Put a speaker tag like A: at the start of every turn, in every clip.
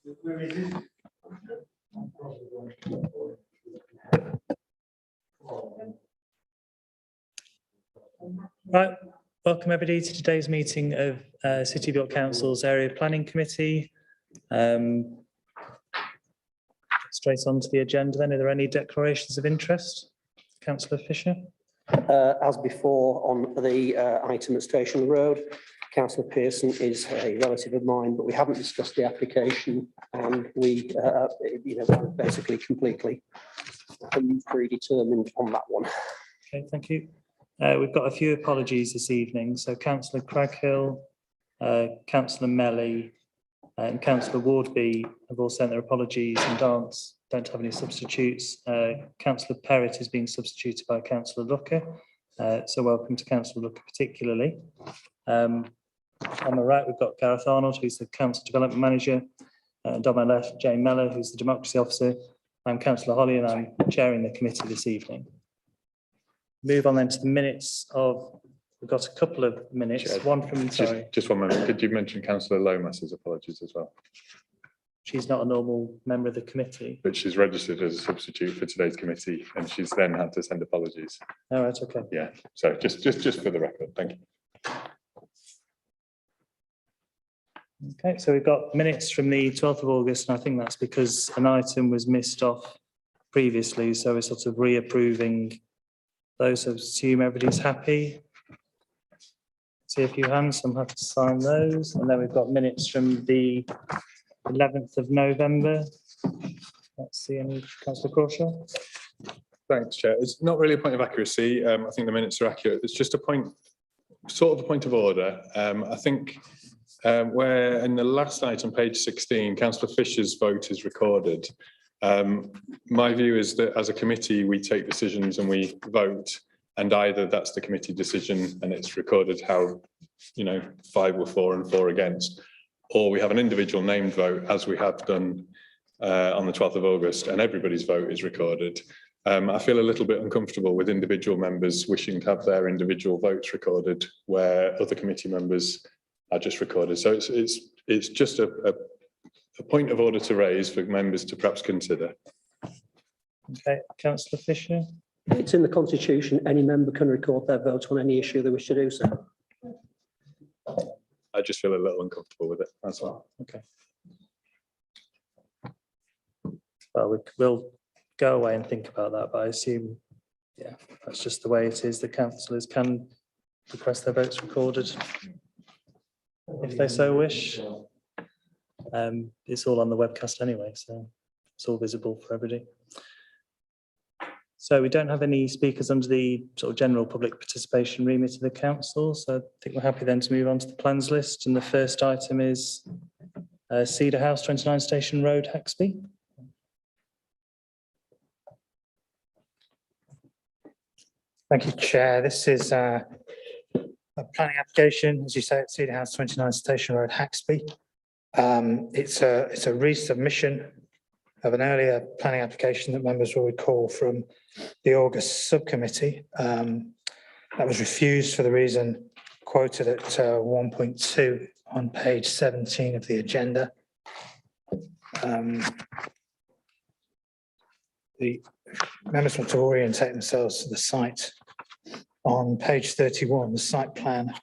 A: Right, welcome everybody to today's meeting of City of York Council's Area Planning Committee. Straight on to the agenda then, are there any declarations of interest? Councillor Fisher?
B: As before on the item at Station Road, Councillor Pearson is a relative of mine, but we haven't discussed the application, and we, basically completely predetermined on that one.
A: Okay, thank you. We've got a few apologies this evening. So Councillor Craghill, Councillor Melly, and Councillor Wardby have all sent their apologies and don't have any substitutes. Councillor Perrott is being substituted by Councillor Looker. So welcome to Councillor Looker particularly. On my right, we've got Gareth Arnold, who's the Council Development Manager, and on my left, Jane Mellor, who's the Democracy Officer. I'm Councillor Holly and I'm chairing the committee this evening. Move on then to the minutes of, we've got a couple of minutes,
C: Chair,
A: one from, sorry.
C: Just 1 moment. Did you mention Councillor Lomas's apologies as well?
A: She's not a normal member of the committee.
C: But she's registered as a substitute for today's committee and she's then had to send apologies.
A: All right, okay.
C: Yeah, so just for the record, thank you.
A: Okay, so we've got minutes from the 12th of August, and I think that's because an item was missed off previously, so we're sort of reapproving those. So assume everybody's happy. See a few hands, so I'm happy to sign those. And then we've got minutes from the 11th of November. Let's see any, Councillor Crawshaw.
C: Thanks, Chair. It's not really a point of accuracy. I think the minutes are accurate. It's just a point, sort of a point of order. I think where in the last item, page 16, Councillor Fisher's vote is recorded. My view is that as a committee, we take decisions and we vote, and either that's the committee decision and it's recorded how, 5 were for and 4 against, or we have an individual named vote as we have done on the 12th of August, and everybody's vote is recorded. I feel a little bit uncomfortable with individual members wishing to have their individual votes recorded where other committee members are just recorded. So it's just a point of order to raise for members to perhaps consider.
A: Okay, Councillor Fisher.
B: It's in the Constitution, any member can record their vote on any issue they wish to do so.
C: I just feel a little uncomfortable with it, that's all.
A: Okay. Well, we'll go away and think about that, but I assume, yeah, that's just the way it is. The councillors can request their votes recorded if they so wish. It's all on the webcast anyway, so it's all visible for everybody. So we don't have any speakers under the sort of general public participation remit of the council, so I think we're happy then to move on to the plans list. And the first item is Cedar House, 29 Station Road, Haxby.
D: Thank you, Chair. This is a planning application, as you say, at Cedar House, 29 Station Road, Haxby. It's a resubmission of an earlier planning application that members will recall from the August subcommittee. That was refused for the reason quoted at 1.2 on page 17 of the agenda. The members want to orientate themselves to the site. On page 31, the site plan,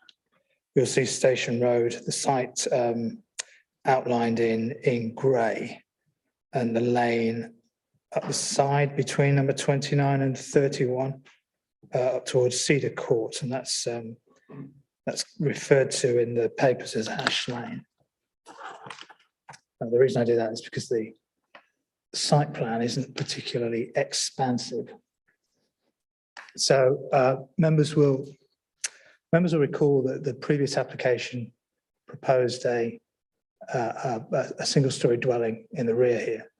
D: you'll see Station Road, the site outlined in grey, and the lane up the side between number 29 and 31 up towards Cedar Court, and that's referred to in the papers as Ash Lane. And the reason I do that is because the site plan isn't particularly expansive. So members will recall that the previous application proposed a single-storey dwelling in the rear here,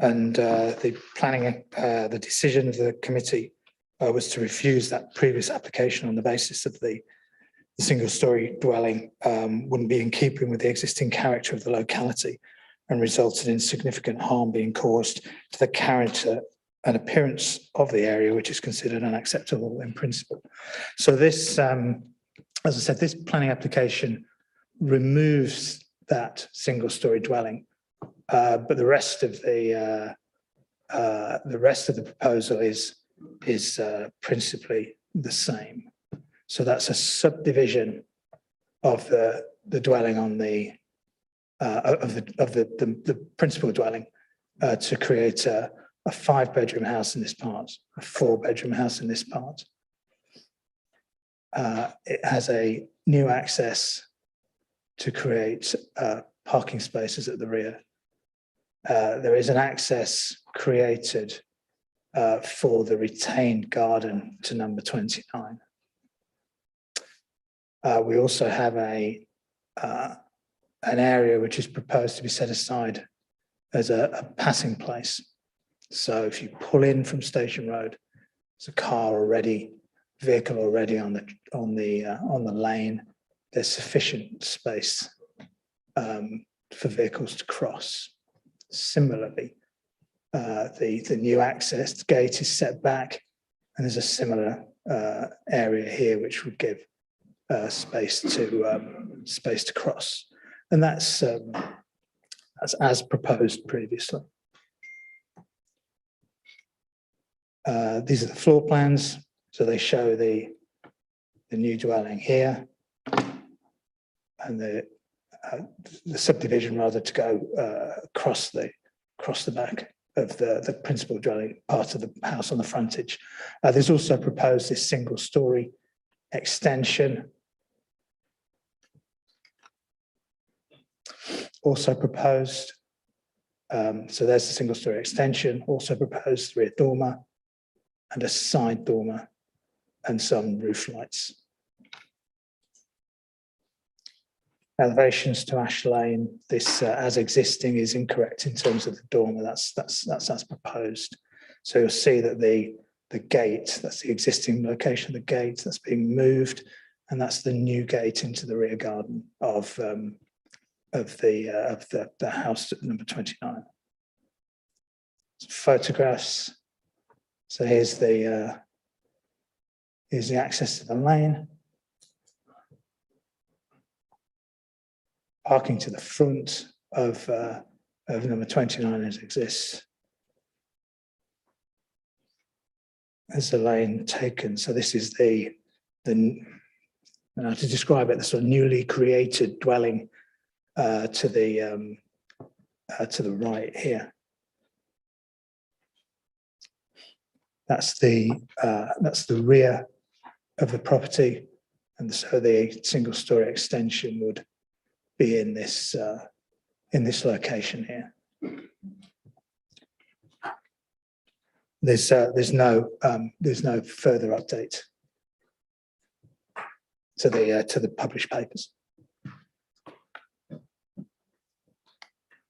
D: and the decision of the committee was to refuse that previous application on the basis that the single-storey dwelling wouldn't be in keeping with the existing character of the locality and resulted in significant harm being caused to the character and appearance of the area, which is considered unacceptable in principle. So this, as I said, this planning application removes that single-storey dwelling but the rest of the proposal is principally the same. So that's a subdivision of the dwelling on the principal dwelling to create a 5-bedroom house in this part, a 4-bedroom house in this part. It has a new access to create parking spaces at the rear. There is an access created for the retained garden to number 29. We also have an area which is proposed to be set aside as a passing place. So if you pull in from Station Road, there's a vehicle already on the lane. There's sufficient space for vehicles to cross. Similarly, the new access gate is set back, and there's a similar area here which would give space to cross, and that's as proposed previously. These are the floor plans, so they show the new dwelling here, and the subdivision rather to go across the back of the principal dwelling part of the house on the frontage. There's also proposed this single-story extension. Also proposed, so there's the single-story extension, also proposed rear dormer and a side dormer and some roof lights. Elevations to Ash Lane, this as existing is incorrect in terms of the dormer, that's as proposed. So you'll see that the gate, that's the existing location of the gate, that's being moved, and that's the new gate into the rear garden of the house at number 29. Some photographs. So here's the access to the lane. Parking to the front of number 29 as exists. As the lane taken. So this is to describe it, the sort of newly created dwelling to the right here. That's the rear of the property, and so the single-story extension would be in this location here. There's no further update to the published papers.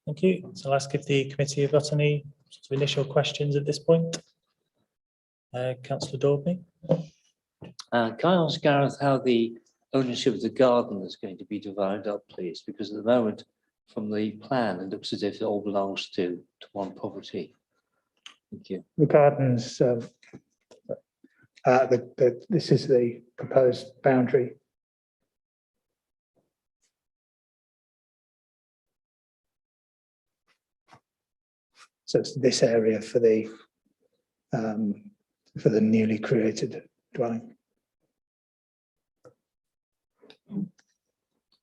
A: Thank you. So I'll ask if the committee have got any sort of initial questions at this point. Councillor Daubney.
E: Can I ask Gareth how the ownership of the garden is going to be divided up, please? Because at the moment, from the plan, it looks as if it all belongs to one property. Thank you.
D: The gardens, this is the proposed boundary. So it's this area for the newly created dwelling.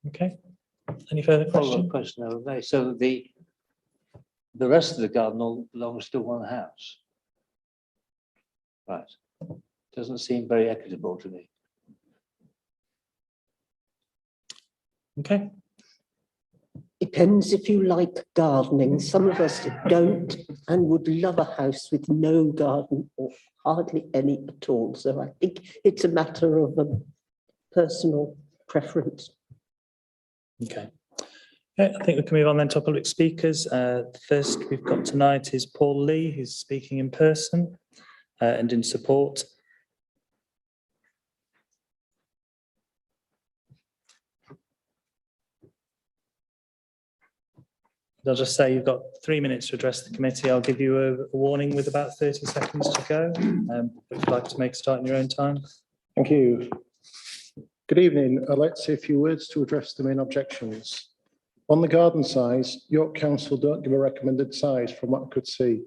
A: Okay. Any further
E: Follow-up
A: questions?
E: question over there. So the rest of the garden all belongs to one house. Right. Doesn't seem very equitable to me.
A: Okay.
F: Depends if you like gardening. Some of us don't and would love a house with no garden or hardly any at all. So I think it's a matter of personal preference.
A: Okay. Yeah, I think we can move on then to our public speakers. First we've got tonight is Paul Lee, who's speaking in person and in support. I'll just say you've got 3 minutes to address the committee. I'll give you a warning with about 30 seconds to go. But if you'd like to make a start in your own time.
G: Thank you. Good evening. I'd like to say a few words to address the main objections. On the garden size, York Council don't give a recommended size from what I could see,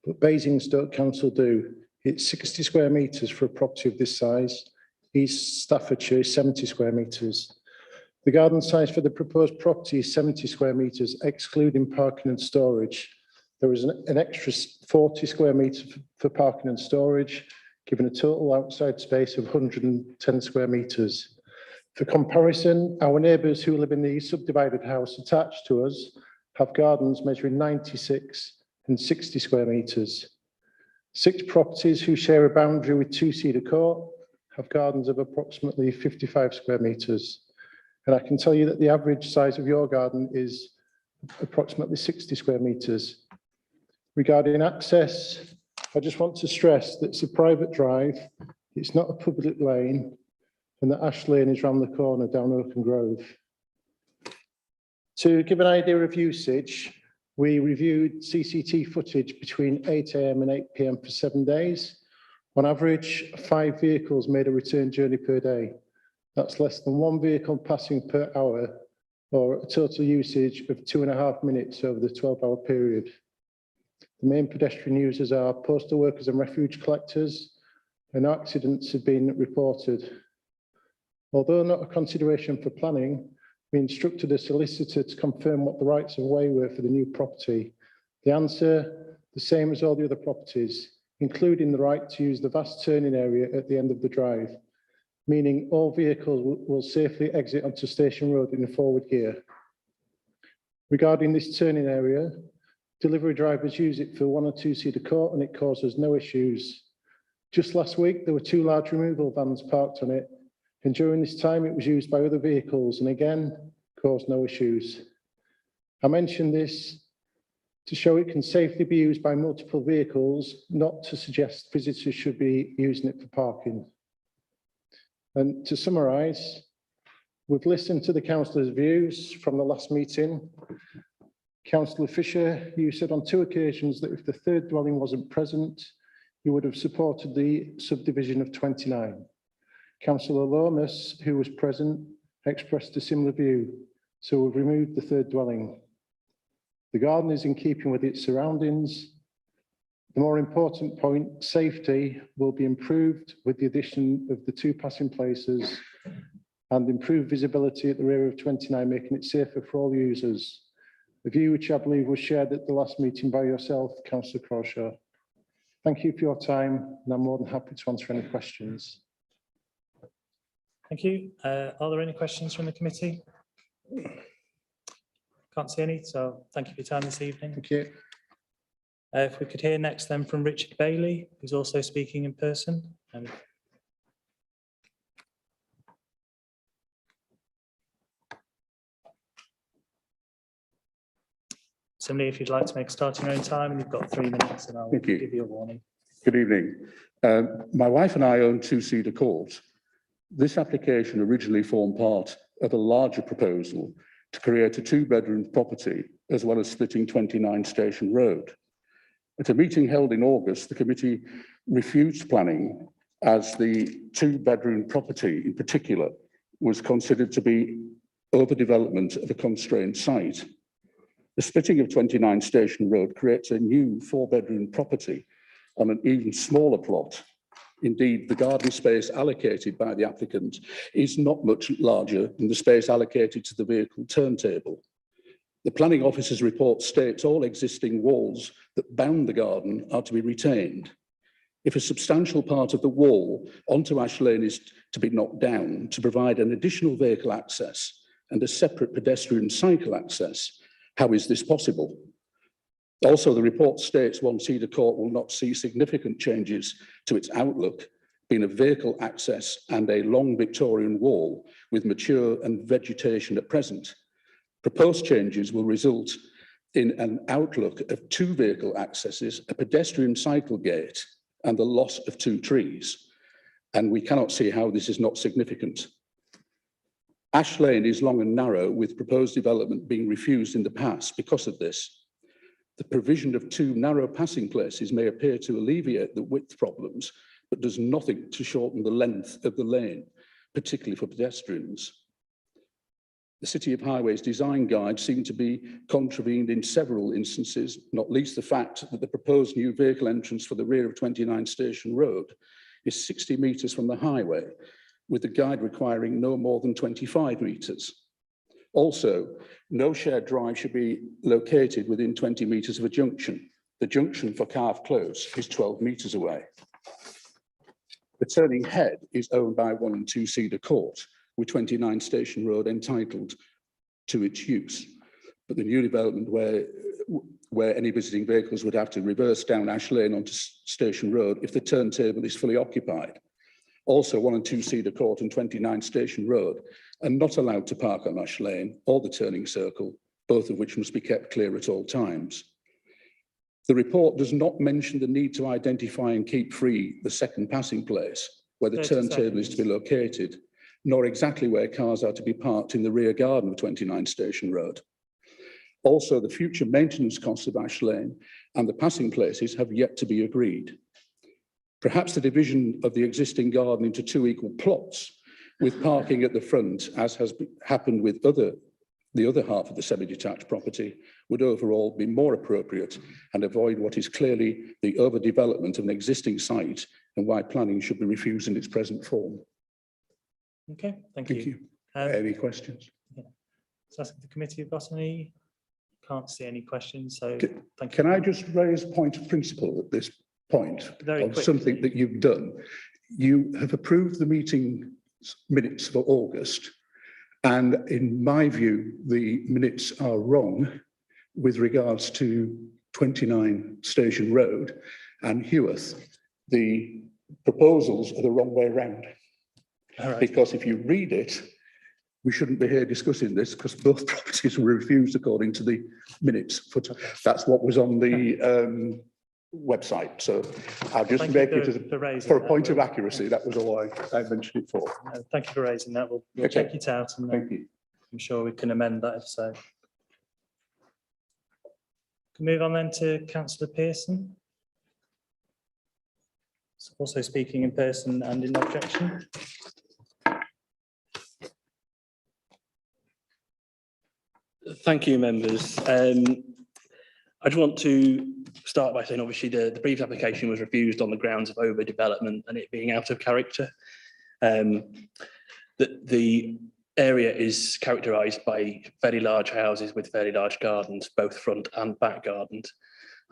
G: but Basingstoke Council do. It's 60 square metres for a property of this size. East Staffordshire is 70 square metres. The garden size for the proposed property is 70 square metres, excluding parking and storage. There is an extra 40 square metres for parking and storage, giving a total outside space of 110 square metres. For comparison, our neighbours who live in the subdivided house attached to us have gardens measuring 96 and 60 square metres. 6 properties who share a boundary with 2 Cedar Court have gardens of approximately 55 square metres. And I can tell you that the average size of your garden is approximately 60 square metres. Regarding access, I just want to stress that it's a private drive, it's not a public lane, and that Ash Lane is round the corner down Oaken Grove. To give an idea of usage, we reviewed CCTV footage between 8 AM and 8 PM for 7 days. On average, 5 vehicles made a return journey per day. That's less than 1 vehicle passing per hour, or a total usage of 2.5 minutes over the 12-hour period. The main pedestrian users are postal workers and refuge collectors, and no accidents have been reported. Although not a consideration for planning, we instructed a solicitor to confirm what the rights of way were for the new property. The answer, the same as all the other properties, including the right to use the vast turning area at the end of the drive, meaning all vehicles will safely exit onto Station Road in a forward gear. Regarding this turning area, delivery drivers use it for 1 or 2 Cedar Court and it causes no issues. Just last week, there were 2 large removal vans parked on it, and during this time it was used by other vehicles and again caused no issues. I mentioned this to show it can safely be used by multiple vehicles, not to suggest visitors should be using it for parking. And to summarise, we've listened to the councillors' views from the last meeting. Councillor Fisher, you said on 2 occasions that if the 3rd dwelling wasn't present, you would have supported the subdivision of 29. Councillor Lomas, who was present, expressed a similar view, so we've removed the 3rd dwelling. The garden is in keeping with its surroundings. The more important point, safety, will be improved with the addition of the 2 passing places and improved visibility at the rear of 29, making it safer for all users. A view which I believe was shared at the last meeting by yourself, Councillor Crawshaw. Thank you for your time, and I'm more than happy to answer any questions.
A: Thank you. Are there any questions from the committee? Can't see any, so thank you for your time this evening.
G: Thank you.
A: If we could hear next then from Richard Bailey, who's also speaking in person. Similarly, if you'd like to make a start in your own time, and you've got 3 minutes, and I'll
H: Thank you.
A: give you a warning.
H: Good evening. My wife and I own 2 Cedar Court. This application originally formed part of a larger proposal to create a 2-bedroom property, as well as splitting 29 Station Road. At a meeting held in August, the committee refused planning as the 2-bedroom property in particular was considered to be overdevelopment of a constrained site. The splitting of 29 Station Road creates a new 4-bedroom property on an even smaller plot. Indeed, the garden space allocated by the applicant is not much larger than the space allocated to the vehicle turntable. The planning officer's report states all existing walls that bound the garden are to be retained. If a substantial part of the wall onto Ash Lane is to be knocked down to provide an additional vehicle access and a separate pedestrian cycle access, how is this possible? Also, the report states 1 Cedar Court will not see significant changes to its outlook, being a vehicle access and a long Victorian wall with mature and vegetation at present. Proposed changes will result in an outlook of 2 vehicle accesses, a pedestrian cycle gate, and the loss of 2 trees. And we cannot see how this is not significant. Ash Lane is long and narrow, with proposed development being refused in the past because of this. The provision of 2 narrow passing places may appear to alleviate the width problems, but does nothing to shorten the length of the lane, particularly for pedestrians. The City of Highways design guide seemed to be contravened in several instances, not least the fact that the proposed new vehicle entrance for the rear of 29 Station Road is 60 metres from the highway, with the guide requiring no more than 25 metres. Also, no shared drive should be located within 20 metres of a junction. The junction for Carve Close is 12 metres away. The turning head is owned by 1 and 2 Cedar Court, with 29 Station Road entitled to its use. But the new development where any visiting vehicles would have to reverse down Ash Lane onto Station Road if the turntable is fully occupied. Also, 1 and 2 Cedar Court and 29 Station Road are not allowed to park on Ash Lane or the turning circle, both of which must be kept clear at all times. The report does not mention the need to identify and keep free the second passing place where the turntable is to be located, nor exactly where cars are to be parked in the rear garden of 29 Station Road. Also, the future maintenance costs of Ash Lane and the passing places have yet to be agreed. Perhaps the division of the existing garden into 2 equal plots with parking at the front, as has happened with the other half of the semi-detached property, would overall be more appropriate and avoid what is clearly the overdevelopment of an existing site and why planning should be refused in its present form.
A: Okay, thank
H: Thank
A: you.
H: you. Any questions?
A: So ask if the committee have got any. Can't see any questions, so thank you.
H: Can I just raise a point of principle at this point
A: Very
H: of
A: quickly.
H: something that you've done? You have approved the meeting minutes for August, and in my view, the minutes are wrong with regards to 29 Station Road and Heworth. The proposals are the wrong way around.
A: All right.
H: Because if you read it, we shouldn't be here discussing this because both properties were refused according to the minutes. That's what was on the website. So I'll just
A: Thank
H: make
A: you
H: it as
A: for raising
H: for a
A: that.
H: point of accuracy. That was all I mentioned it for.
A: Thank you for raising that. We'll
H: Okay.
A: check it out, and
H: Thank you.
A: I'm sure we can amend that if so. Can move on then to Councillor Pearson. Also speaking in person and in objection.
I: Thank you, members. I just want to start by saying, obviously, the previous application was refused on the grounds of overdevelopment and it being out of character. The area is characterised by very large houses with very large gardens, both front and back gardens.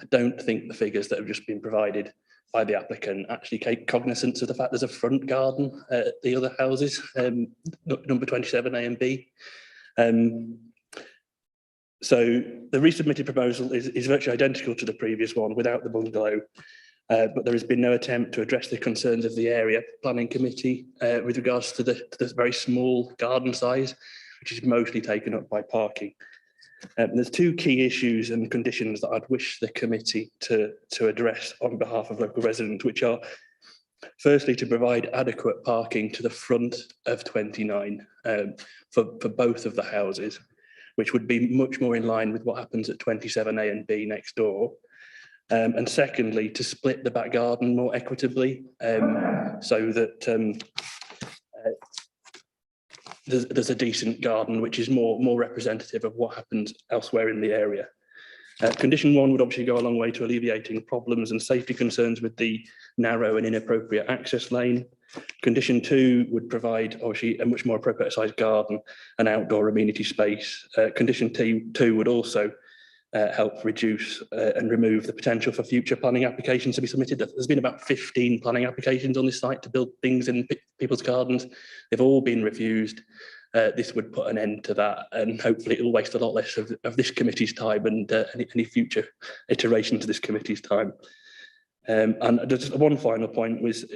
I: I don't think the figures that have just been provided by the applicant actually take cognizance of the fact there's a front garden at the other houses, number 27 A and B. So the resubmitted proposal is virtually identical to the previous one without the bungalow, but there has been no attempt to address the concerns of the area planning committee with regards to the very small garden size, which is mostly taken up by parking. There's 2 key issues and conditions that I'd wish the committee to address on behalf of local residents, which are firstly to provide adequate parking to the front of 29 for both of the houses, which would be much more in line with what happens at 27A and B next door. And secondly, to split the back garden more equitably so that there's a decent garden which is more representative of what happens elsewhere in the area. Condition 1 would obviously go a long way to alleviating problems and safety concerns with the narrow and inappropriate access lane. Condition 2 would provide obviously a much more appropriate sized garden and outdoor amenity space. Condition 2 would also help reduce and remove the potential for future planning applications to be submitted. There's been about 15 planning applications on this site to build things in people's gardens. They've all been refused. This would put an end to that, and hopefully it will waste a lot less of this committee's time and any future iterations of this committee's time. And just one final point was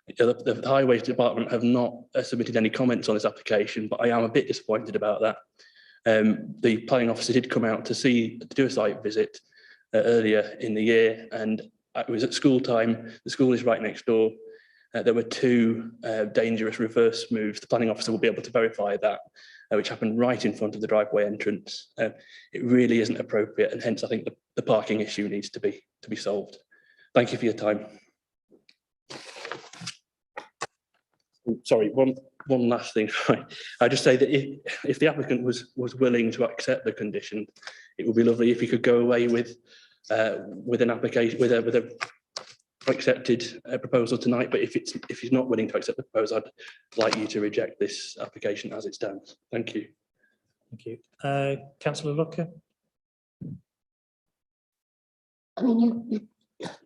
I: the Highways Department have not submitted any comments on this application, but I am a bit disappointed about that. The planning officer did come out to do a site visit earlier in the year, and it was at school time. The school is right next door. There were 2 dangerous reverse moves. The planning officer will be able to verify that, which happened right in front of the driveway entrance. It really isn't appropriate, and hence I think the parking issue needs to be solved. Thank you for your time. Sorry, one one last thing. I just say that if the applicant was willing to accept the condition, it would be lovely if he could go away with an application with a accepted proposal tonight. But if he's not willing to accept the proposal, I'd like you to reject this application as it stands. Thank you.
A: Thank you. Councillor Lucker.
F: I mean,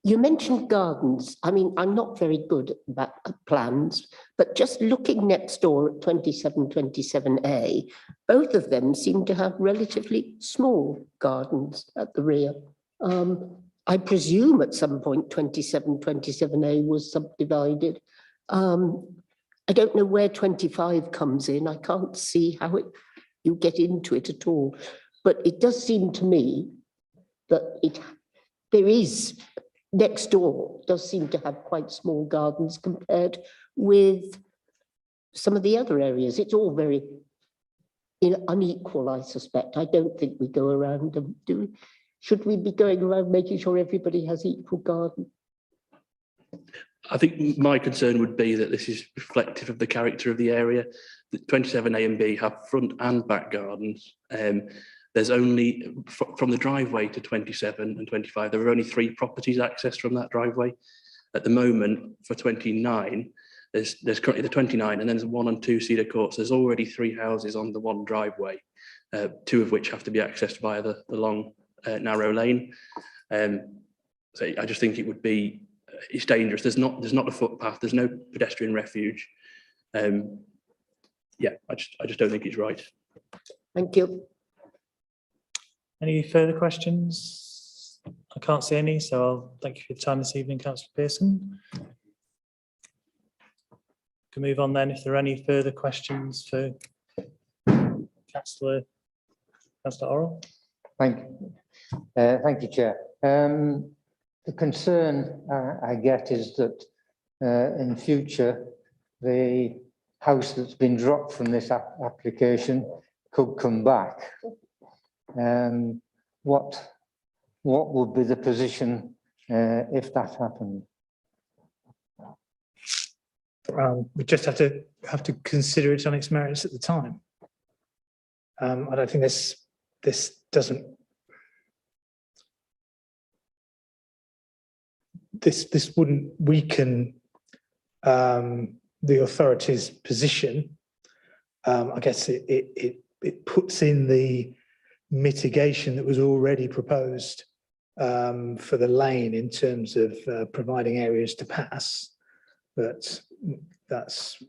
F: you mentioned gardens. I mean, I'm not very good at plans, but just looking next door at 2727A, both of them seem to have relatively small gardens at the rear. I presume at some point 2727A was subdivided. I don't know where 25 comes in. I can't see how you get into it at all. But it does seem to me that there is, next door does seem to have quite small gardens compared with some of the other areas. It's all very unequal, I suspect. I don't think we go around them, do we? Should we be going around making sure everybody has equal garden?
I: I think my concern would be that this is reflective of the character of the area. The 27A and B have front and back gardens. There's only, from the driveway to 27 and 25, there are only 3 properties accessed from that driveway. At the moment, for 29, there's currently the 29, and then there's 1 and 2 Cedar Courts. There's already 3 houses on the one driveway, 2 of which have to be accessed via the long, narrow lane. So I just think it would be, it's dangerous. There's not a footpath. There's no pedestrian refuge. Yeah, I just don't think it's right.
F: Thank you.
A: Any further questions? I can't see any, so I'll thank you for your time this evening, Councillor Pearson. Can move on then if there are any further questions for Councillor Orrell.
J: Thank you, Chair. The concern I get is that in future, the house that's been dropped from this application could come back. What would be the position if that happened?
D: We just have to consider it on its merits at the time. I don't think this doesn't. This wouldn't weaken the authority's position. I guess it puts in the mitigation that was already proposed for the lane in terms of providing areas to pass, but that's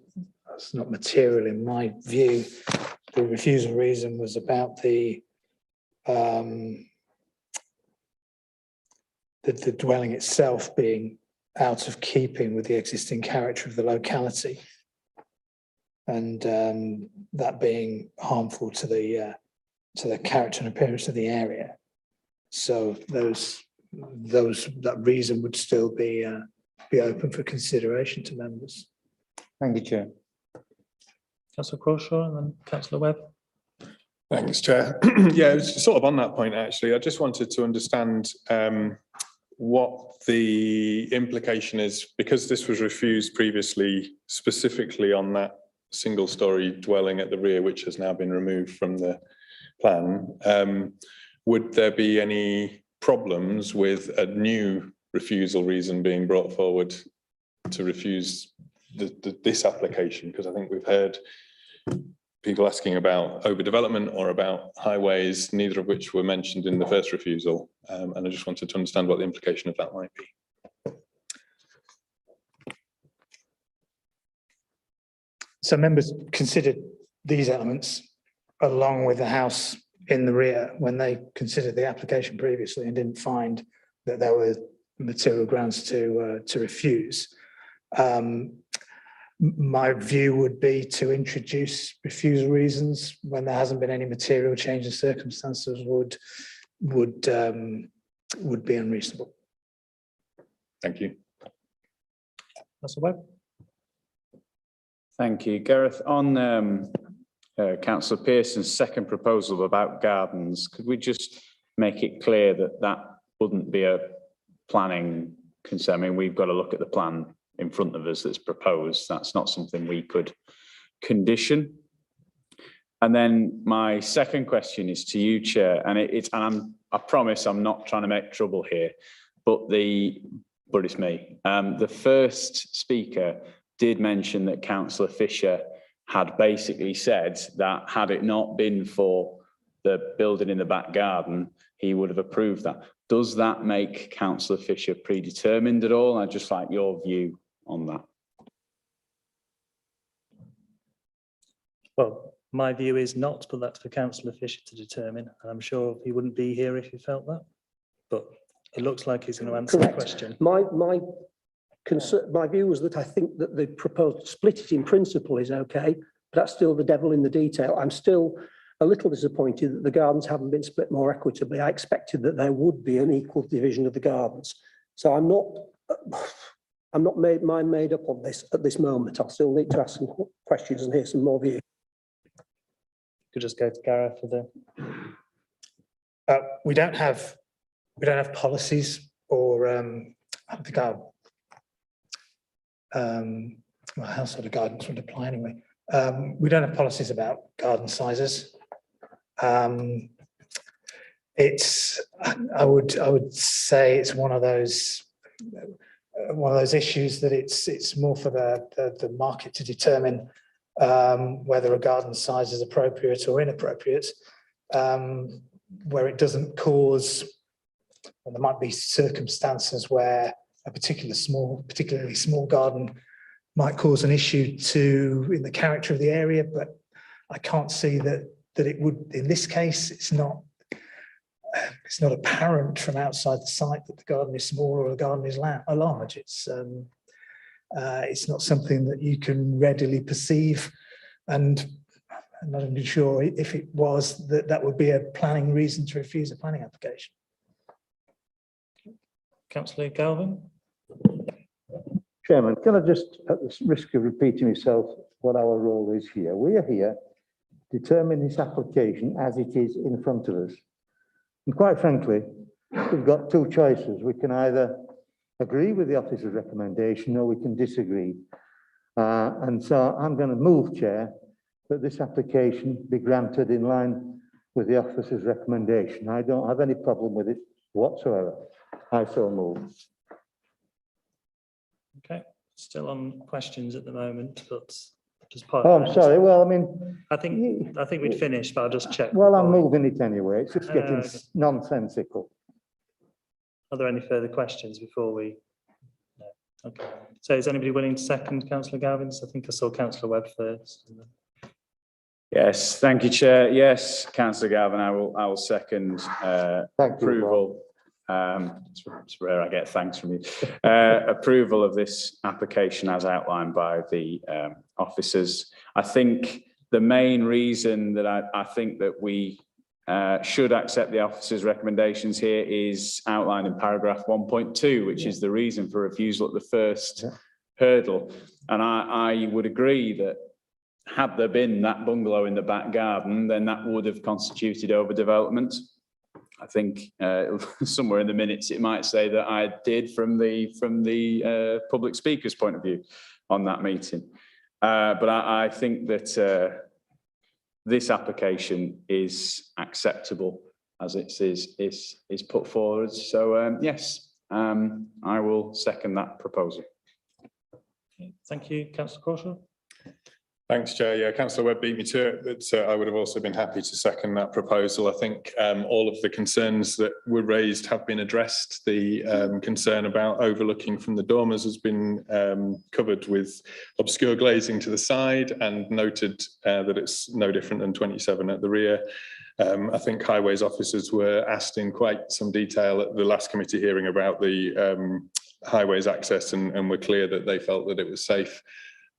D: not material in my view. The refusal reason was about the dwelling itself being out of keeping with the existing character of the locality, and that being harmful to the character and appearance of the area. So that reason would still be open for consideration to members.
J: Thank you, Chair.
A: Councillor Crawshaw and then Councillor Webb.
C: Thanks, Chair. Yeah, it was sort of on that point, actually. I just wanted to understand what the implication is, because this was refused previously, specifically on that single-storey dwelling at the rear, which has now been removed from the plan. Would there be any problems with a new refusal reason being brought forward to refuse this application? Because I think we've heard people asking about overdevelopment or about highways, neither of which were mentioned in the first refusal. And I just wanted to understand what the implication of that might be.
D: So members considered these elements along with the house in the rear when they considered the application previously and didn't find that there were material grounds to refuse. My view would be to introduce refusal reasons when there hasn't been any material change in circumstances would be unreasonable.
C: Thank you.
A: Councillor Webb.
K: Thank you, Gareth. On Councillor Pearson's second proposal about gardens, could we just make it clear that that wouldn't be a planning concern? I mean, we've got to look at the plan in front of us that's proposed. That's not something we could condition. And then my second question is to you, Chair, and I promise I'm not trying to make trouble here, but it's me. The first speaker did mention that Councillor Fisher had basically said that had it not been for the building in the back garden, he would have approved that. Does that make Councillor Fisher predetermined at all? I'd just like your view on that.
A: Well, my view is not, but that's for Councillor Fisher to determine. And I'm sure he wouldn't be here if he felt that. But it looks like he's going to answer
B: Correct.
A: the question.
B: My view was that I think that the proposed split it in principle is okay, but that's still the devil in the detail. I'm still a little disappointed that the gardens haven't been split more equitably. I expected that there would be an equal division of the gardens. So I'm not made up on this at this moment. I'll still need to ask some questions and hear some more views.
A: Could just go to Gareth for the.
D: We don't have policies or I don't think our household guidance would apply anyway. We don't have policies about garden sizes. I would say it's one of those issues that it's more for the market to determine whether a garden size is appropriate or inappropriate, where it doesn't cause, and there might be circumstances where a particularly small garden might cause an issue in the character of the area, but I can't see that it would, in this case, it's not apparent from outside the site that the garden is small or the garden is large. It's not something that you can readily perceive, and I'm not even sure if it was that would be a planning reason to refuse a planning application.
A: Councillor Galvin.
L: Chairman, can I just, at the risk of repeating myself, what our role is here? We are here to determine this application as it is in front of us. And quite frankly, we've got two choices. We can either agree with the officer's recommendation or we can disagree. And so I'm going to move, Chair, that this application be granted in line with the officer's recommendation. I don't have any problem with it whatsoever. I so move.
A: Okay, still on questions at the moment, but just part.
L: Oh, I'm sorry. Well, I mean,
A: I think we'd finished, but I'll just check.
L: Well, I'm moving it anyway. It's just getting
A: Okay.
L: nonsensical.
A: Are there any further questions before we? No. Okay. So is anybody willing to second Councillor Galvin's? I think I saw Councillor Webb first.
K: Yes, thank you, Chair. Yes, Councillor Galvin, I will second approval. It's rare I get thanks from you. Approval of this application as outlined by the officers. I think the main reason that I think that we should accept the officers' recommendations here is outlined in paragraph 1.2, which is the reason for refusal at the first hurdle. And I would agree that had there been that bungalow in the back garden, then that would have constituted overdevelopment. I think somewhere in the minutes it might say that I did from the public speaker's point of view on that meeting. But I think that this application is acceptable as it is put forward. So yes, I will second that proposal.
A: Okay, thank you, Councillor Crawshaw.
C: Thanks, Chair. Yeah, Councillor Webb beat me to it, but I would have also been happy to second that proposal. I think all of the concerns that were raised have been addressed. The concern about overlooking from the dormers has been covered with obscure glazing to the side and noted that it's no different than 27 at the rear. I think highways officers were asked in quite some detail at the last committee hearing about the highways access and were clear that they felt that it was safe.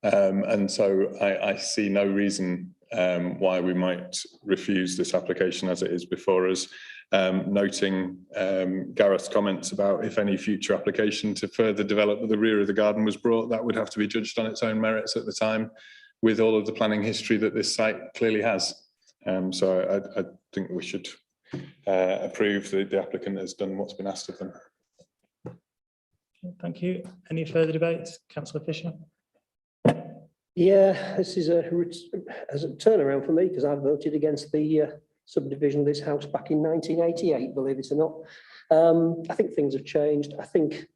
C: And so I see no reason why we might refuse this application as it is before us, noting Gareth's comments about if any future application to further develop the rear of the garden was brought, that would have to be judged on its own merits at the time with all of the planning history that this site clearly has. So I think we should approve the applicant has done what's been asked of them.
A: Thank you. Any further debate? Councillor Fisher.
B: Yeah, this is a turnaround for me because I voted against the subdivision of this house back in 1988, believe it or not. I think things have changed. I think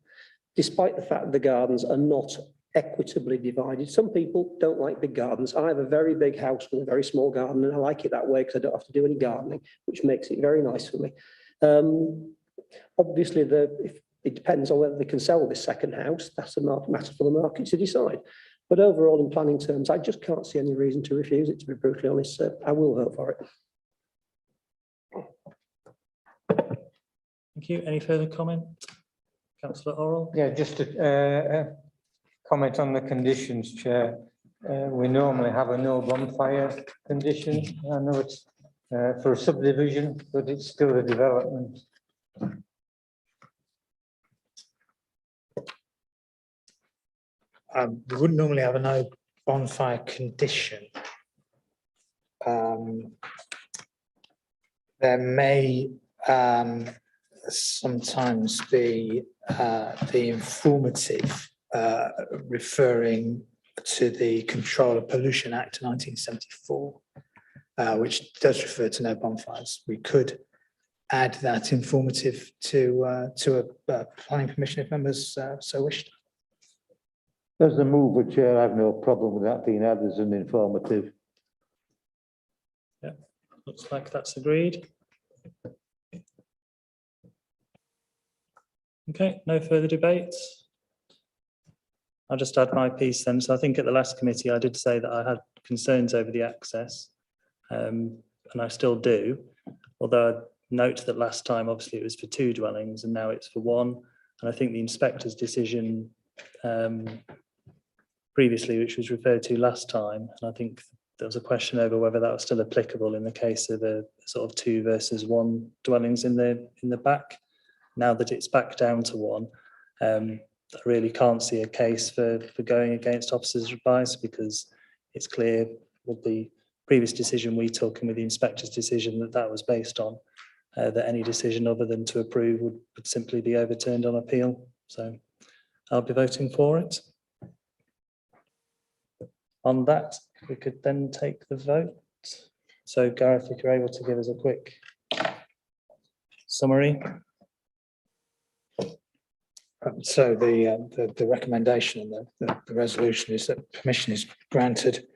B: despite the fact that the gardens are not equitably divided, some people don't like big gardens. I have a very big house with a very small garden and I like it that way because I don't have to do any gardening, which makes it very nice for me. Obviously, it depends on whether they can sell this second house. That's a matter for the market to decide. But overall, in planning terms, I just can't see any reason to refuse it, to be brutally honest. So I will vote for it.
A: Thank you. Any further comment? Councillor Orrell?
J: Yeah, just a comment on the conditions, Chair. We normally have a no bonfire condition. I know it's for a subdivision, but it's still a development.
D: We wouldn't normally have a no bonfire condition. There may sometimes be the informative referring to the Control of Pollution Act 1974, which does refer to no bonfires. We could add that informative to a planning permission if members so wished.
L: As the mover, Chair, I have no problem with that being added as an informative.
A: Yeah, looks like that's agreed. Okay, no further debate. I'll just add my piece then. So I think at the last committee, I did say that I had concerns over the access, and I still do. Although I note that last time, obviously, it was for 2 dwellings and now it's for 1. And I think the inspector's decision previously, which was referred to last time, and I think there was a question over whether that was still applicable in the case of a sort of 2 versus 1 dwellings in the back. Now that it's back down to 1, I really can't see a case for going against officers' advice, because it's clear with the previous decision we took and with the inspector's decision that was based on, that any decision other than to approve would simply be overturned on appeal. So I'll be voting for it. On that, we could then take the vote. So Gareth, if you're able to give us a quick summary.
D: So the recommendation and the resolution is that permission is granted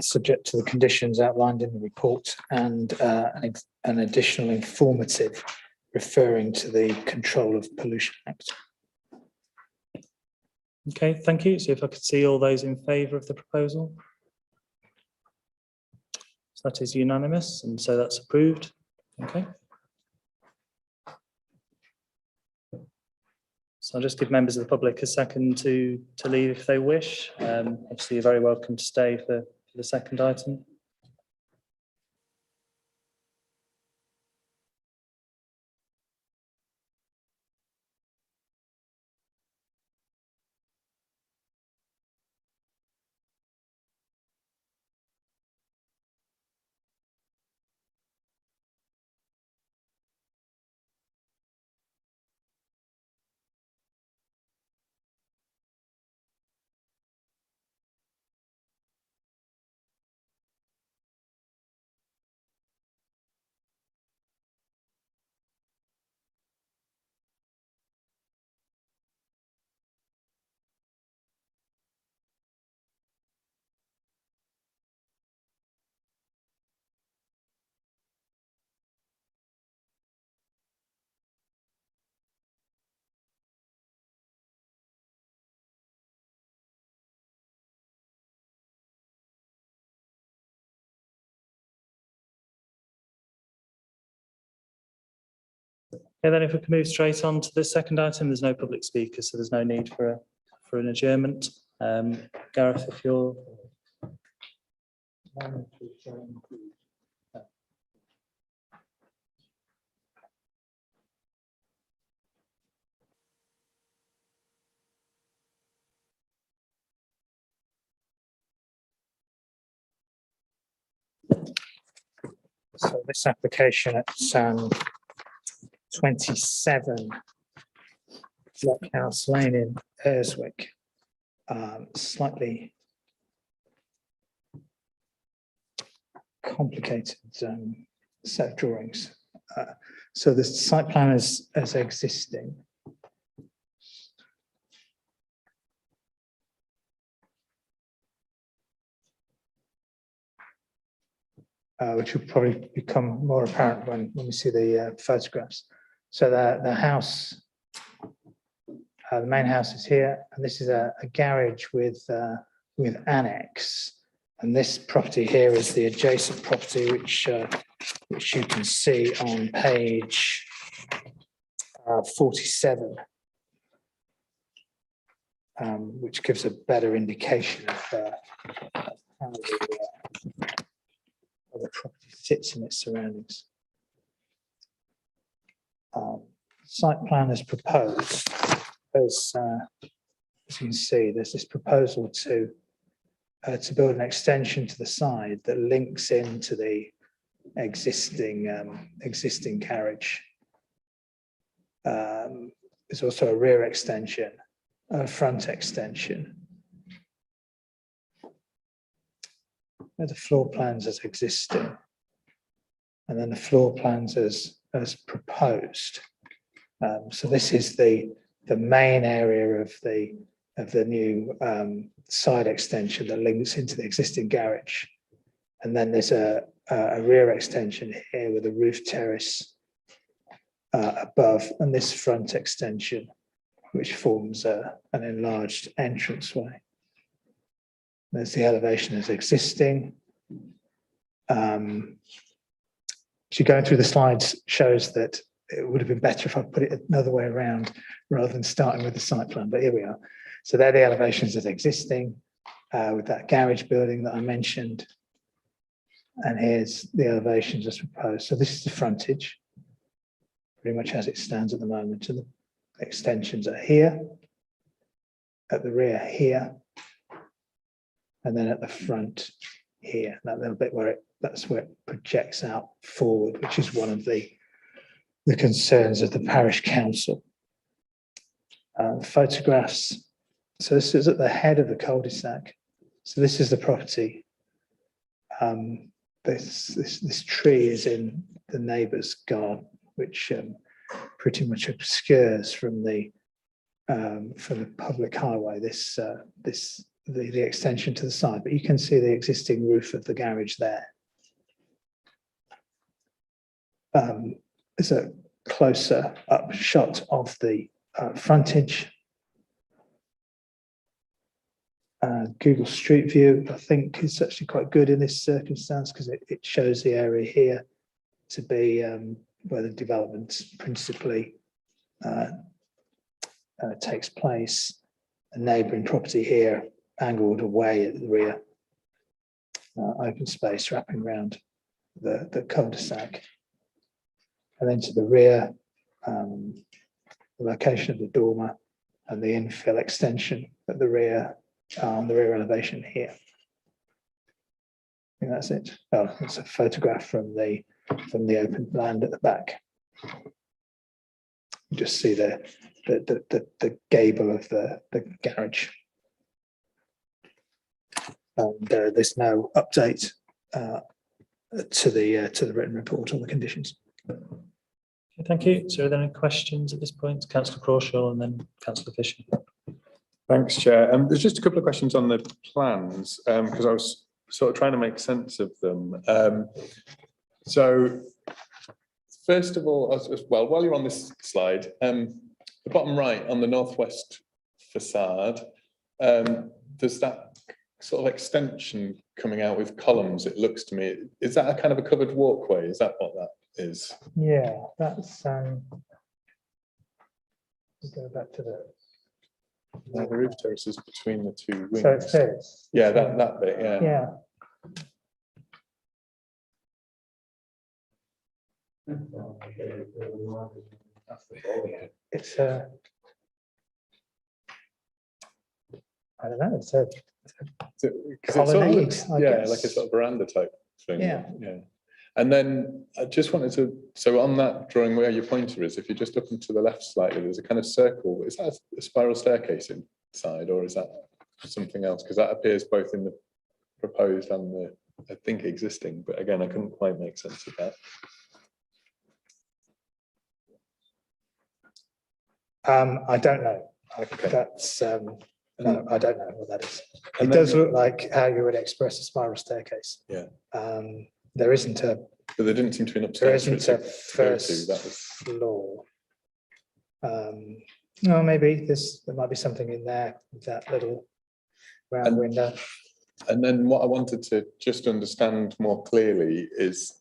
D: subject to the conditions outlined in the report, and an additional informative referring to the Control of Pollution Act.
A: Okay, thank you. So if I could see all those in favour of the proposal. So that is unanimous, and so that's approved. Okay. So I'll just give members of the public a second to leave if they wish. Obviously, you're very welcome to stay for the second item. Okay, then if we can move straight on to the second item, there's no public speaker, so there's no need for an adjournment. Gareth, if you're...
D: So this application at 27 Blockhouse Lane in Earswick, slightly complicated set of drawings. So the site plan is as existing. Which will probably become more apparent when we see the photographs. So the house, the main house is here, and this is a garage with annex. And this property here is the adjacent property, which you can see on page 47, which gives a better indication of how the property sits in its surroundings. Site plan is proposed, as you can see, there's this proposal to build an extension to the side that links into the existing carriage. There's also a rear extension, a front extension. The floor plans as existing, and then the floor plans as proposed. So this is the main area of the new side extension that links into the existing garage, and then there's a rear extension here with a roof terrace above, and this front extension, which forms an enlarged entranceway. There's the elevation as existing. So going through the slides shows that it would have been better if I put it another way around rather than starting with the site plan, but here we are. So they're the elevations as existing with that garage building that I mentioned. And here's the elevations as proposed. So this is the frontage, pretty much as it stands at the moment. So the extensions are here, at the rear here, and then at the front here, that little bit where that's where it projects out forward, which is one of the concerns of the parish council. Photographs. So this is at the head of the cul-de-sac. So this is the property. This tree is in the neighbour's garden, which pretty much obscures from the public highway the extension to the side, but you can see the existing roof of the garage there. There's a closer up shot of the frontage. Google Street View, I think, is actually quite good in this circumstance because it shows the area here to be where the development principally takes place. A neighbouring property here angled away at the rear, open space wrapping around the cul-de-sac. And then to the rear, the location of the dormer and the infill extension at the rear, on the rear elevation here. I think that's it. Oh, it's a photograph from the open land at the back. You just see the gable of the garage. And there's no update to the written report on the conditions.
A: Okay, thank you. So are there any questions at this point? Councillor Crawshaw and then Councillor Fisher.
C: Thanks, Chair. There's just a couple of questions on the plans because I was sort of trying to make sense of them. So first of all, well, while you're on this slide, the bottom right on the northwest facade, there's that sort of extension coming out with columns, it looks to me. Is that a kind of a covered walkway? Is that what that is?
D: Yeah, that's go back to the
C: roof terraces between the two wings.
D: So it says.
C: Yeah, that bit, yeah.
D: Yeah. It's a, I don't know, it's a colonnade, I
C: yeah,
D: guess.
C: like a sort of veranda type thing.
D: Yeah.
C: Yeah. And then I just wanted to, so on that drawing where your pointer is, if you just look to the left slightly, there's a kind of circle. Is that a spiral staircase inside or is that something else? Because that appears both in the proposed and the I think existing, but again, I couldn't quite make sense of that.
D: I don't know. That's, no, I don't know what that is. It does look like how you would express a spiral staircase.
C: Yeah.
D: There isn't a,
C: But there didn't seem to be an
D: there
C: upstairs.
D: isn't a first floor. No, maybe there might be something in there with that little round window.
C: And then what I wanted to just understand more clearly is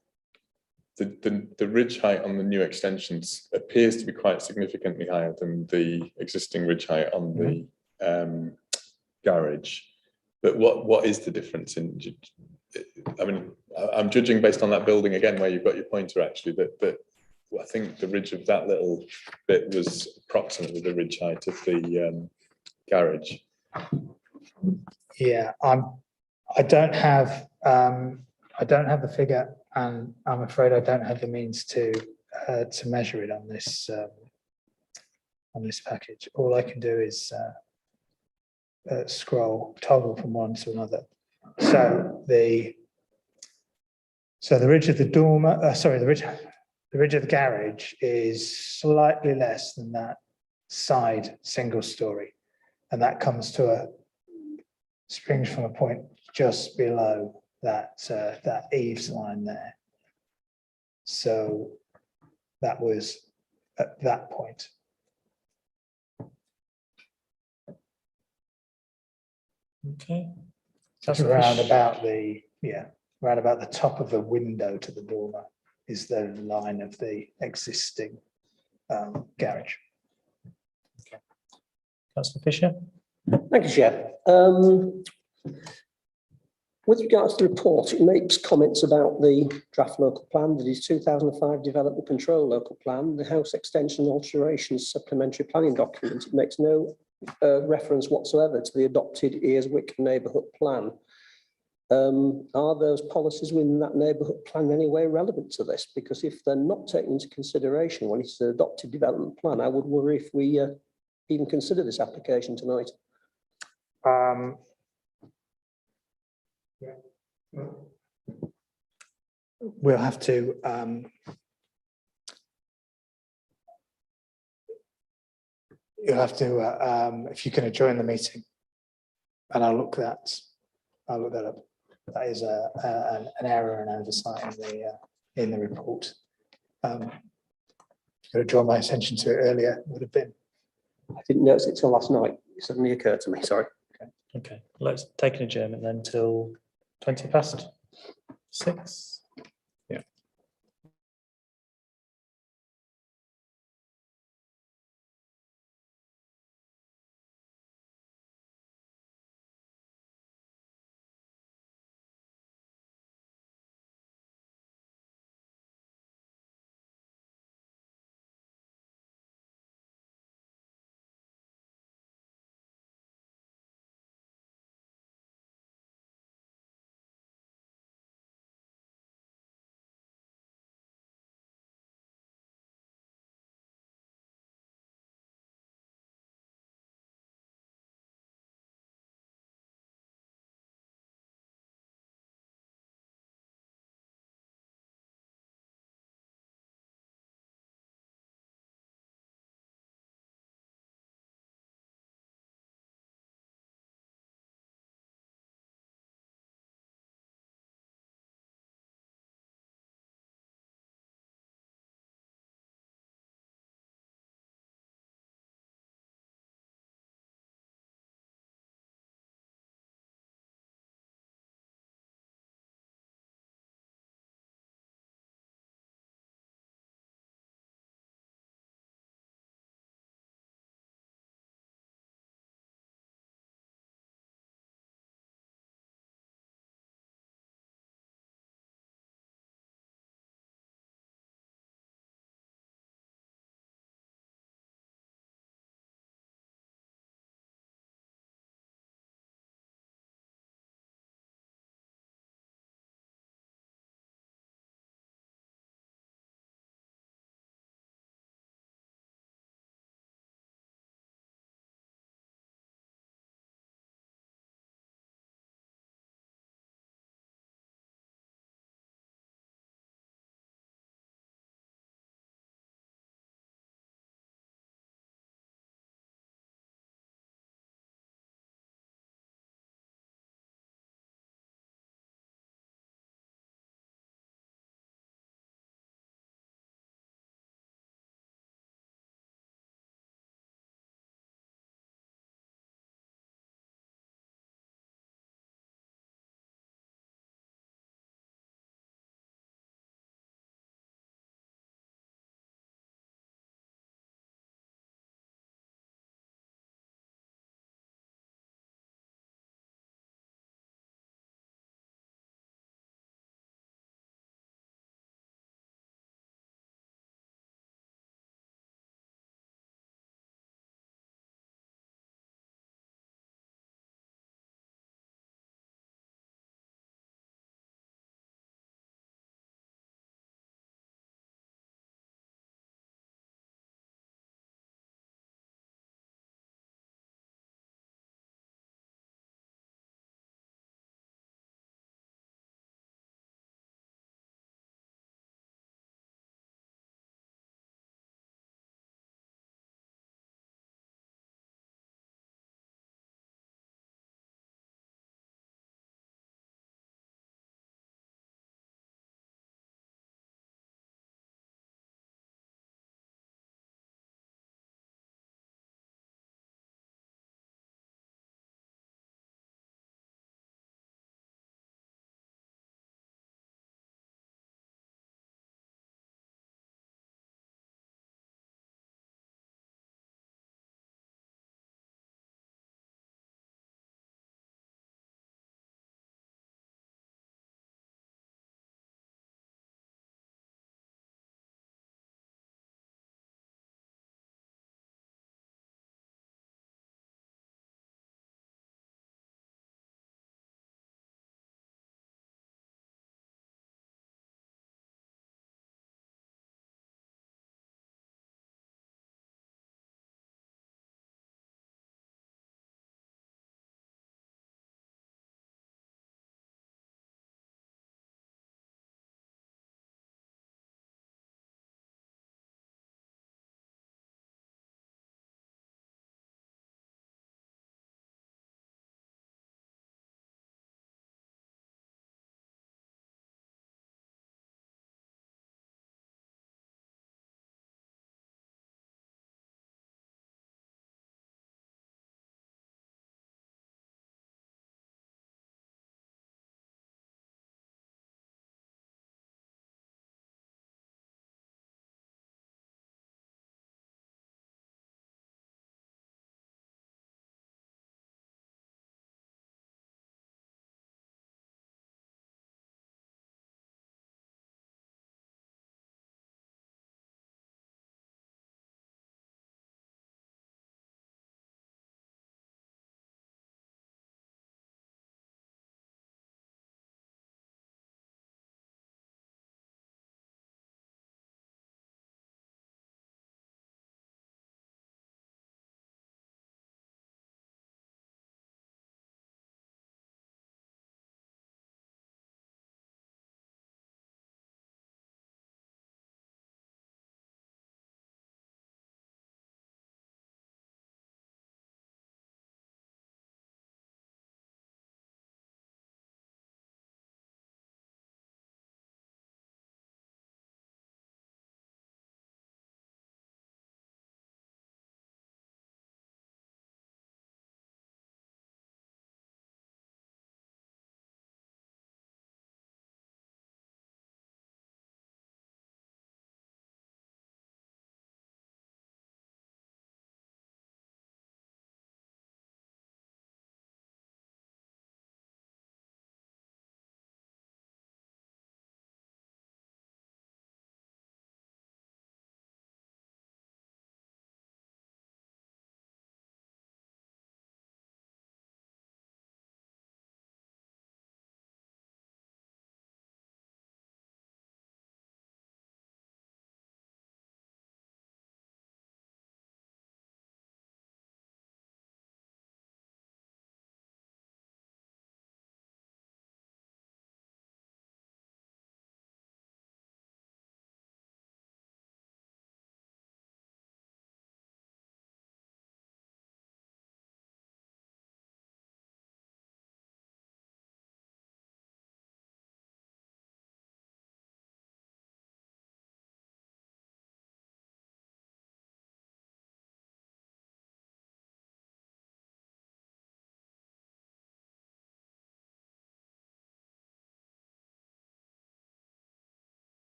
C: the ridge height on the new extensions appears to be quite significantly higher than the existing ridge height on the garage. But what is the difference in? I mean, I'm judging based on that building again, where you've got your pointer actually. That I think the ridge of that little bit was approximately the ridge height of the garage.
D: Yeah, I don't have the figure, and I'm afraid I don't have the means to measure it on this package. All I can do is toggle from one to another. So the ridge of the dormer, the ridge of the garage is slightly less than that side single story, and that comes to springs from a point just below that eaves line there. So that was at that point.
A: Okay.
D: That's round about the top of the window to the dormer is the line of the existing garage.
A: Okay. Councillor Fisher.
B: Thank you, Chair. With regards to the report, it makes comments about the draft local plan, that is 2005 Development Control Local Plan, the house extension alterations supplementary planning document. It makes no reference whatsoever to the adopted Earswick neighbourhood plan. Are those policies within that neighbourhood plan in any way relevant to this? Because if they're not taken into consideration when it's an adopted development plan, I would worry if we even consider this application tonight.
D: We'll have to you'll have to if you can adjourn the meeting, and I'll look that up. That is an error and oversight in the report. Could have drawn my attention to it earlier. Would have been.
B: I didn't notice it till last night. It suddenly occurred to me. Sorry.
A: Okay. Let's take an adjournment then till 6:20.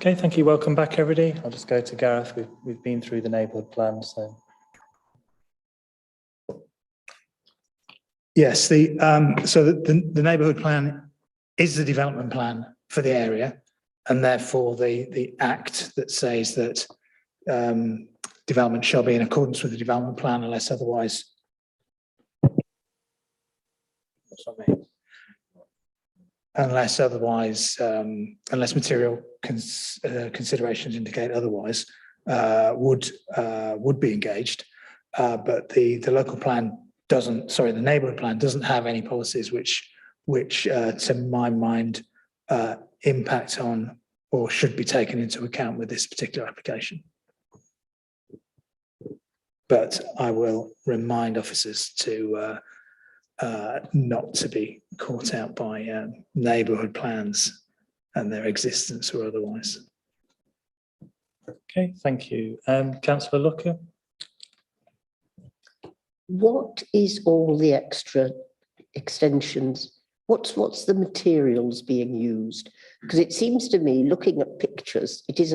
A: Okay, thank you. Welcome back, everybody. I'll just go to Gareth. We've been through the neighbourhood plan, so.
D: Yes, the neighbourhood plan is the development plan for the area, and therefore the act that says that development shall be in accordance with the development plan unless otherwise. Unless otherwise, unless material considerations indicate otherwise, would be engaged. But the local plan doesn't, sorry, the neighbourhood plan doesn't have any policies which to my mind, impact on or should be taken into account with this particular application. But I will remind officers to not to be caught out by neighbourhood plans and their existence or otherwise.
A: Okay, thank you. Councillor Looker.
F: What is all the extra extensions? What's the materials being used? Because it seems to me, looking at pictures, it is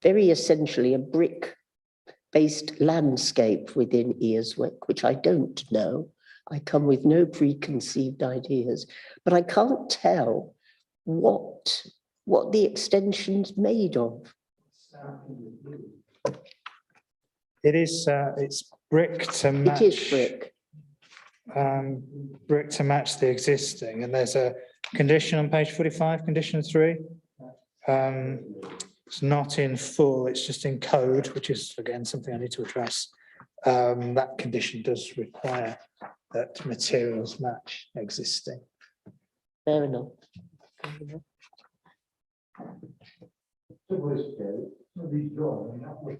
F: very essentially a brick-based landscape within Earswick, which I don't know. I come with no preconceived ideas, but I can't tell what the extension's made of.
D: It is, it's brick to match.
F: It is brick.
D: Brick to match the existing, and there's a condition on page 45, condition 3. It's not in full, it's just in code, which is again something I need to address. That condition does require that materials match existing.
F: Fair enough.
L: These drawings, that was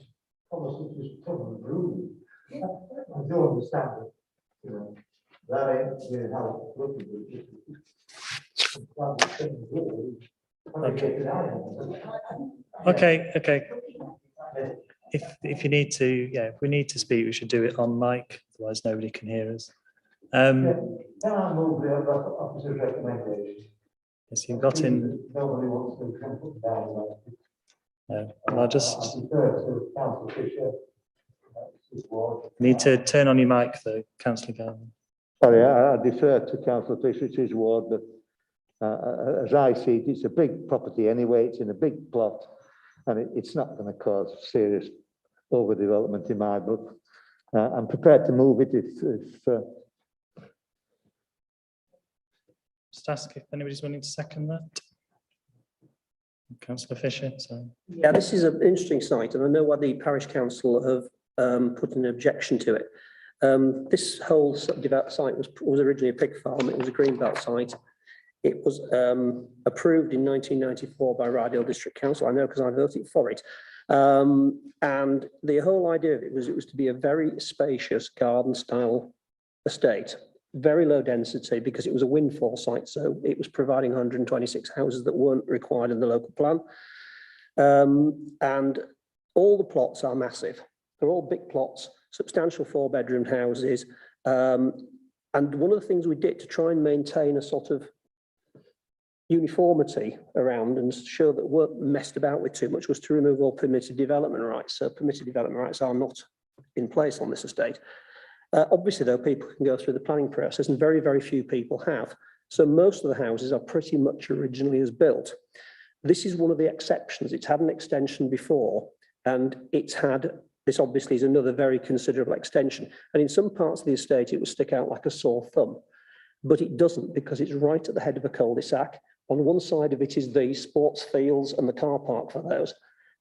L: almost just covered the room. I do understand it, you know, that ain't really how it's looking.
A: Okay. If you need to, yeah, if we need to speak, we should do it on mic, otherwise nobody can hear us.
L: Can I move the officer's recommendation?
A: Yes, you've got in.
L: Nobody wants to come put down.
A: No, I'll just
L: Councillor Fisher.
A: need to turn on your mic though, Councillor Galvin.
L: Sorry, I defer to Councillor Fisher, it's his ward, but as I see it, it's a big property anyway, it's in a big plot, and it's not going to cause serious overdevelopment in my book. I'm prepared to move it if
A: Just ask if anybody's willing to second that. Councillor Fisher, so.
B: Yeah, this is an interesting site, and I know why the parish council have put an objection to it. This whole site was originally a pig farm. It was a greenbelt site. It was approved in 1994 by Rydale District Council. I know because I voted for it. And the whole idea of it was to be a very spacious garden-style estate. Very low density because it was a windfall site, so it was providing 126 houses that weren't required in the local plan. And all the plots are massive. They're all big plots, substantial 4-bedroom houses. And one of the things we did to try and maintain a sort of uniformity around and show that we weren't messed about with too much was to remove all permitted development rights. So permitted development rights are not in place on this estate. Obviously, though, people can go through the planning process, and very, very few people have. So most of the houses are pretty much originally as built. This is one of the exceptions. It's had an extension before, and it's had, this obviously is another very considerable extension. And in some parts of the estate, it would stick out like a sore thumb, but it doesn't because it's right at the head of a cul-de-sac. On one side of it is the sports fields and the car park for those.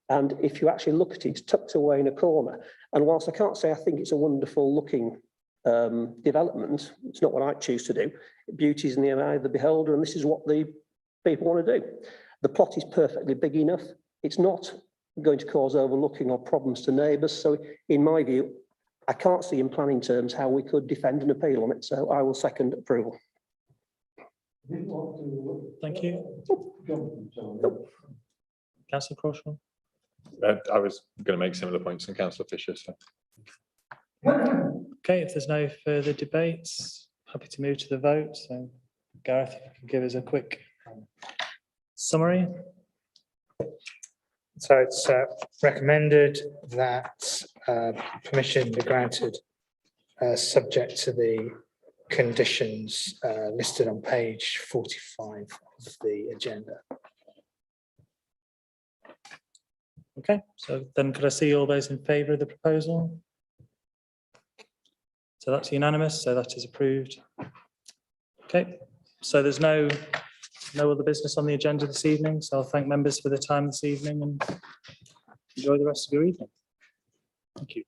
B: And if you actually look at it, it's tucked away in a corner. And whilst I can't say I think it's a wonderful looking development, it's not what I choose to do. Beauty is in the eye of the beholder, and this is what the people want to do. The plot is perfectly big enough. It's not going to cause overlooking or problems to neighbours. So in my view, I can't see in planning terms how we could defend and appeal on it. So I will second approval.
A: Thank you. Councillor Crawshaw.
C: I was going to make similar points than Councillor Fisher. So.
A: Okay, if there's no further debates, happy to move to the vote. So Gareth, if you can give us a quick summary.
D: So it's recommended that permission be granted subject to the conditions listed on page 45 of the agenda.
A: Okay, so then could I see all those in favour of the proposal? So that's unanimous, so that is approved. Okay, so there's no other business on the agenda this evening, so I'll thank members for their time this evening and enjoy the rest of your evening. Thank you.